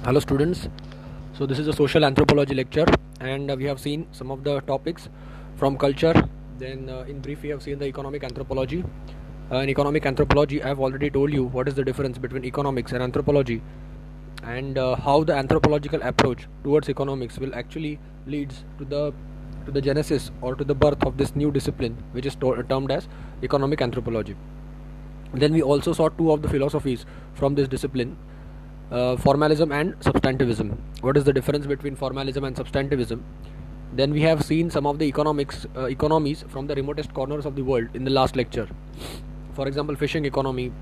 Hello students, so this is a social anthropology lecture and we have seen some of the topics from culture. Then in brief we have seen the economic anthropology. In economic anthropology I have already told you what is the difference between economics and anthropology, and how the anthropological approach towards economics will actually leads to the genesis or to the birth of this new discipline which is termed as economic anthropology. Then we also saw two of the philosophies from this discipline, formalism and substantivism. What is the difference between formalism and substantivism? Then we have seen some of the economies from the remotest corners of the world in the last lecture. For example, fishing economy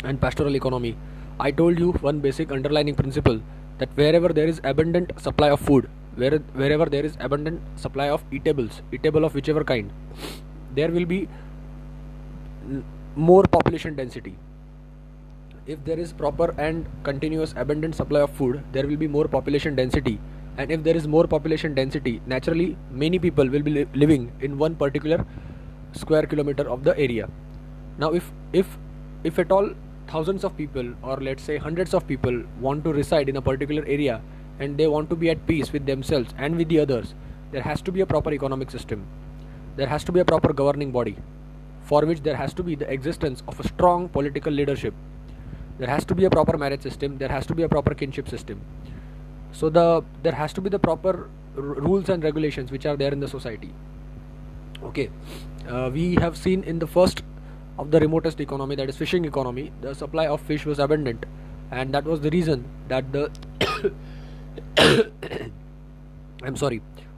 and pastoral economy. I told you one basic underlying principle, that wherever there is abundant supply of food, wherever there is abundant supply of eatable of whichever kind, there will be more population density. If there is proper and continuous abundant supply of food, there will be more population density, and if there is more population density, naturally many people will be living in one particular square kilometer of the area. Now if at all thousands of people, or let's say hundreds of people, want to reside in a particular area and they want to be at peace with themselves and with the others, there has to be a proper economic system, there has to be a proper governing body, for which there has to be the existence of a strong political leadership. There has to be a proper marriage system, there has to be a proper kinship system. So there has to be the proper rules and regulations which are there in the society. Okay, we have seen in the first of the remotest economy, that is fishing economy, the supply of fish was abundant, and that was the reason that the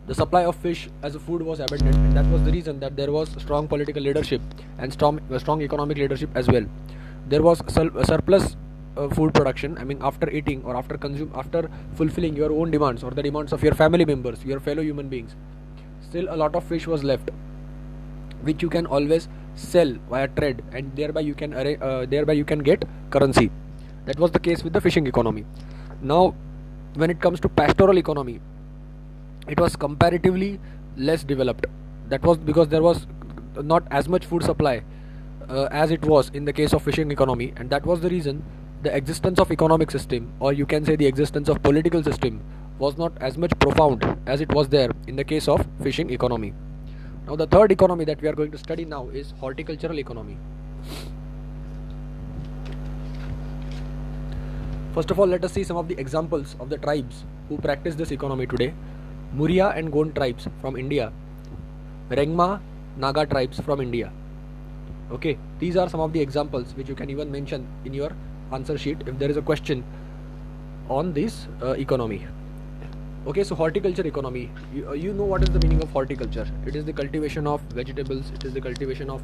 the supply of fish as a food was abundant, and that was the reason that there was strong political leadership and strong economic leadership as well. There was surplus food production. I mean, after eating or after fulfilling your own demands or the demands of your family members, your fellow human beings, still a lot of fish was left, which you can always sell via trade, and thereby you can get currency. That was the case with the fishing economy. Now, when it comes to pastoral economy, it was comparatively less developed. That was because there was not as much food supply as it was in the case of fishing economy, and that was the reason the existence of economic system, or you can say the existence of political system, was not as much profound as it was there in the case of fishing economy. Now the third economy that we are going to study now is horticultural economy. First of all, let us see some of the examples of the tribes who practice this economy today. Muria and Gond tribes from India, Rengma Naga tribes from India. Okay, these are some of the examples which you can even mention in your answer sheet if there is a question on this economy. Okay, so horticulture economy, you know what is the meaning of horticulture. It is the cultivation of vegetables, it is the cultivation of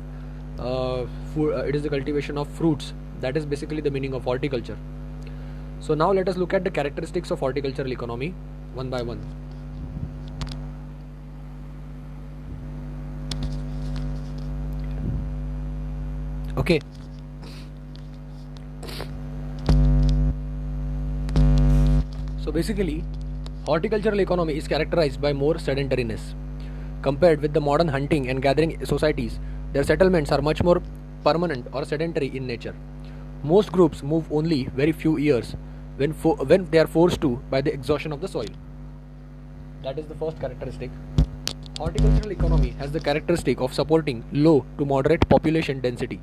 it is the cultivation of fruits. That is basically the meaning of horticulture. So now let us look at the characteristics of horticultural economy one by one. Okay, so basically horticultural economy is characterized by more sedentariness. Compared with the modern hunting and gathering societies, their settlements are much more permanent or sedentary in nature. Most groups move only very few years when they are forced to by the exhaustion of the soil. That is the first characteristic. Horticultural economy has the characteristic of supporting low to moderate population density.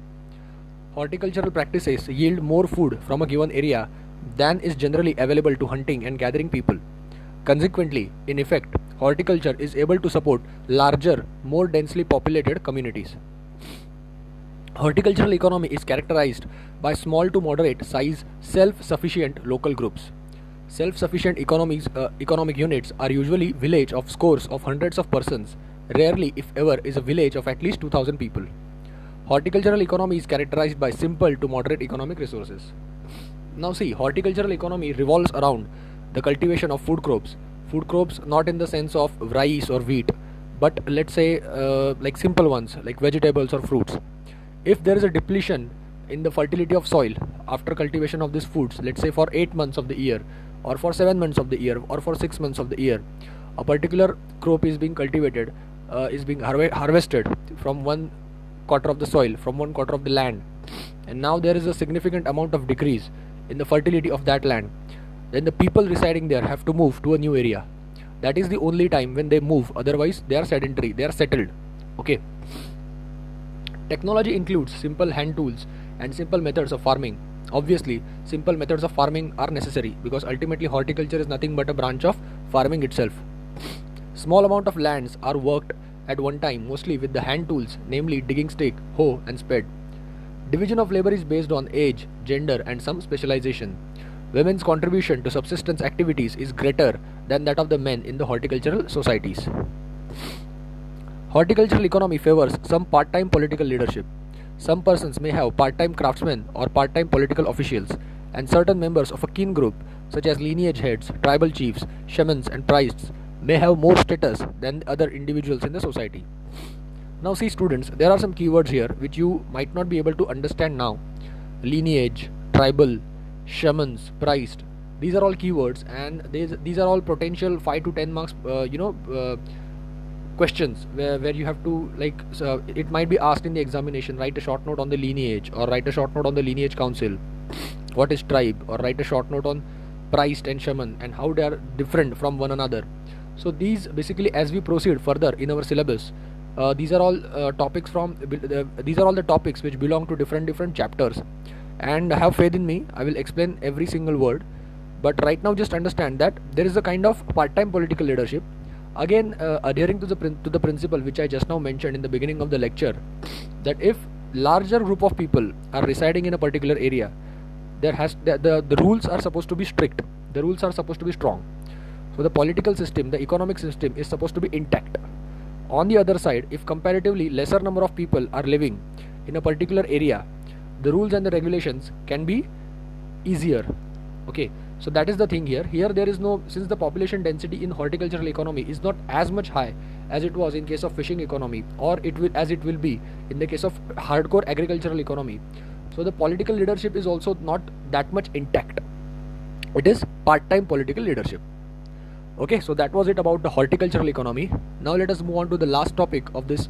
Horticultural practices yield more food from a given area than is generally available to hunting and gathering people. Consequently, in effect, horticulture is able to support larger, more densely populated communities. Horticultural economy is characterized by small to moderate size, self-sufficient local groups. Self-sufficient economic units are usually village of scores of hundreds of persons. Rarely, if ever, is a village of at least 2,000 people. Horticultural economy is characterized by simple to moderate economic resources. Now see, horticultural economy revolves around the cultivation of food crops. Food crops not in the sense of rice or wheat, but let's say like simple ones like vegetables or fruits. If there is a depletion in the fertility of soil after cultivation of these foods, let's say for 8 months of the year, or for 7 months of the year, or for 6 months of the year, a particular crop is being cultivated, is being harvested from one quarter of the soil, from one quarter of the land, and now there is a significant amount of decrease in the fertility of that land. then the people residing there have to move to a new area. That is the only time when they move, otherwise they are sedentary, they are settled. Okay. Technology includes simple hand tools and simple methods of farming. Obviously, simple methods of farming are necessary because ultimately horticulture is nothing but a branch of farming itself. Small amount of lands are worked at one time, mostly with the hand tools, namely digging stick, hoe and spade. Division of labor is based on age, gender and some specialization. Women's contribution to subsistence activities is greater than that of the men in the horticultural societies. Horticultural economy favors some part-time political leadership. Some persons may have part-time craftsmen or part-time political officials, and certain members of a kin group, such as lineage heads, tribal chiefs, shamans, and priests, may have more status than other individuals in the society. Now, see, students, there are some keywords here which you might not be able to understand now. Lineage, tribal, shamans, priest. These are all keywords, and these are all potential 5 to 10 marks. Questions where you have to it might be asked in the examination, write a short note on the lineage, or write a short note on the lineage council, what is tribe, or write a short note on priest and shaman and how they are different from one another. So these basically, as we proceed further in our syllabus, these are all these are all the topics which belong to different chapters, and have faith in me, I will explain every single word. But right now just understand that there is a kind of part-time political leadership. Again, adhering to the principle which I just now mentioned in the beginning of the lecture, that if larger group of people are residing in a particular area, there has the rules are supposed to be strict, the rules are supposed to be strong. So the political system, the economic system is supposed to be intact. On the other side, if comparatively lesser number of people are living in a particular area, the rules and the regulations can be easier. Okay, so that is the thing here. Here there is no, since the population density in horticultural economy is not as much high as it was in case of fishing economy, or it will be in the case of hardcore agricultural economy. So the political leadership is also not that much intact. It is part-time political leadership. Okay, so that was it about the horticultural economy. Now let us move on to the last topic of this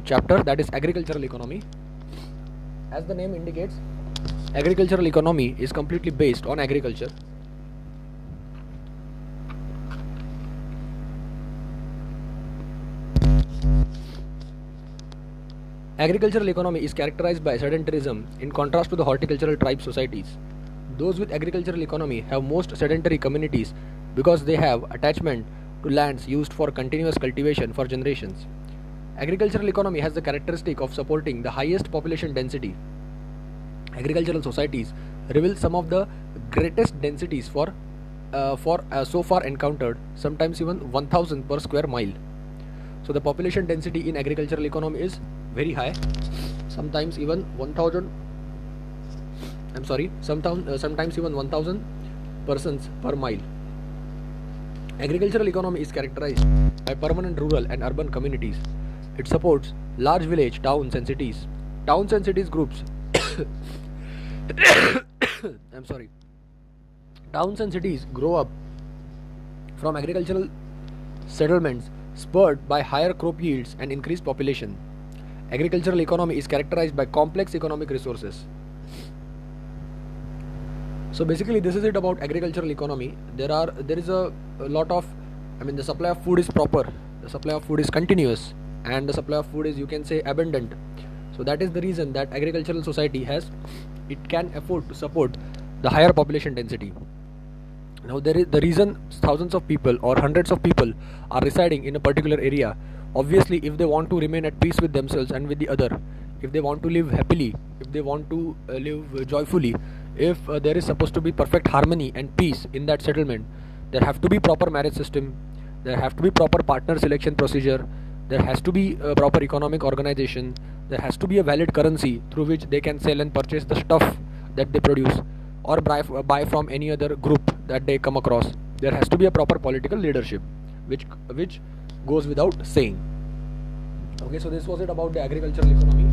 chapter, that is agricultural economy. As the name indicates, agricultural economy is completely based on agriculture. Agricultural economy is characterized by sedentarism in contrast to the horticultural tribe societies. Those with agricultural economy have most sedentary communities because they have attachment to lands used for continuous cultivation for generations. Agricultural economy has the characteristic of supporting the highest population density. Agricultural societies reveal some of the greatest densities for so far encountered, sometimes even 1000 per square mile. So the population density in agricultural economy is very high, sometimes even 1000 sometimes even 1000 persons per mile. Agricultural economy is characterized by permanent rural and urban communities. It supports large village, towns and cities. Towns and cities groups Towns and cities grow up from agricultural settlements spurred by higher crop yields and increased population. Agricultural economy is characterized by complex economic resources. So basically this is it about agricultural economy. There is a lot of, the supply of food is proper, the supply of food is continuous, and the supply of food is, you can say, abundant. So that is the reason that agricultural society can afford to support the higher population density. Now there is the reason thousands of people or hundreds of people are residing in a particular area. Obviously, if they want to remain at peace with themselves and with the other, if they want to live happily, if they want to live joyfully, if there is supposed to be perfect harmony and peace in that settlement, there have to be proper marriage system, there have to be proper partner selection procedure, there has to be a proper economic organization, there has to be a valid currency through which they can sell and purchase the stuff that they produce, or buy from any other group that they come across. There has to be a proper political leadership, which goes without saying. Okay, so this was it about the agricultural economy.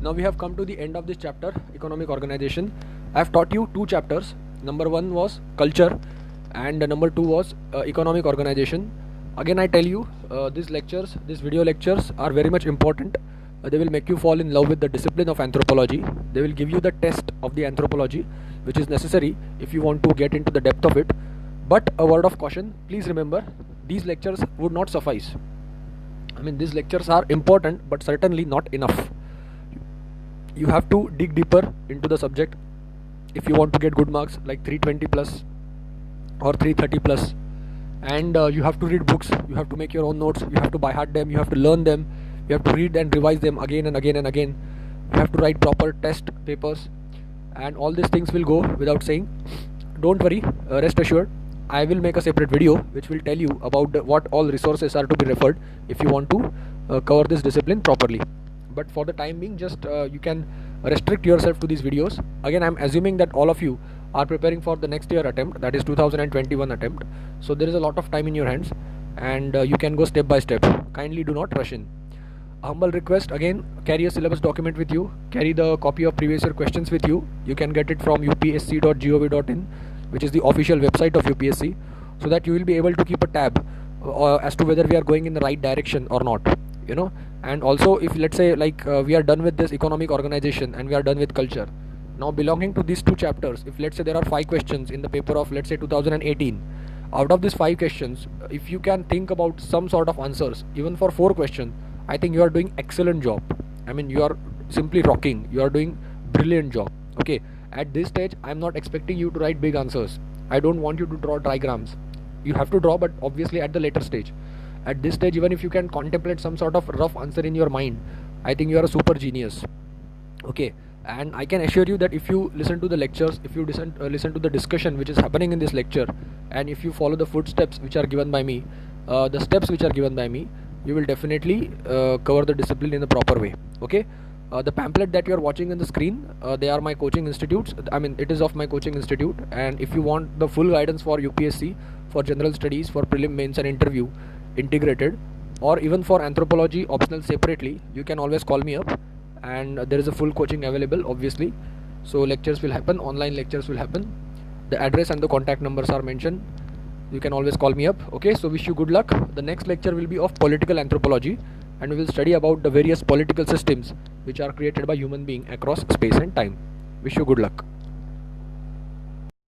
Now we have come to the end of this chapter, economic organization. I have taught you two chapters. Number 1 was culture, and number 2 was economic organization. Again, I tell you, these video lectures are very much important. They will make you fall in love with the discipline of anthropology. They will give you the test of the anthropology, which is necessary if you want to get into the depth of it. But a word of caution, please remember, these lectures would not suffice. I mean, these lectures are important, but certainly not enough. You have to dig deeper into the subject if you want to get good marks like 320 plus or 330 plus. And you have to read books, you have to make your own notes, you have to by heart them, you have to learn them, you have to read and revise them again and again and again. You have to write proper test papers, and all these things will go without saying. Don't worry, rest assured, I will make a separate video which will tell you about what all resources are to be referred if you want to cover this discipline properly. But for the time being, just you can restrict yourself to these videos. Again, I'm assuming that all of you are preparing for the next year attempt, that is 2021 attempt. So there is a lot of time in your hands, and you can go step by step. Kindly do not rush in. A humble request again, carry a syllabus document with you, carry the copy of previous year questions with you. You can get it from upsc.gov.in, which is the official website of UPSC, so that you will be able to keep a tab as to whether we are going in the right direction or not, you know. And also, if let's say like we are done with this economic organization and we are done with culture, now belonging to these two chapters, if let's say there are 5 questions in the paper of let's say 2018, out of these 5 questions, if you can think about some sort of answers even for 4 questions, I think you are doing excellent job. I mean, you are simply rocking, you are doing brilliant job. Okay, at this stage I'm not expecting you to write big answers. I don't want you to draw diagrams. You have to draw, but obviously at the later stage. At this stage, even if you can contemplate some sort of rough answer in your mind, I think you are a super genius. Okay, and I can assure you that if you listen to the lectures, if you listen to the discussion which is happening in this lecture, and if you follow the footsteps which are given by me, the steps which are given by me, you will definitely cover the discipline in the proper way. Okay, the pamphlet that you are watching on the screen, they are my coaching institutes. I mean, it is of my coaching institute, and if you want the full guidance for UPSC, for general studies, for prelim, mains and interview integrated, or even for anthropology optional separately, you can always call me up, and there is a full coaching available obviously. So lectures will happen, online lectures will happen. The address and the contact numbers are mentioned. You can always call me up. Okay, so wish you good luck. The next lecture will be of political anthropology, and we will study about the various political systems which are created by human being across space and time. Wish you good luck.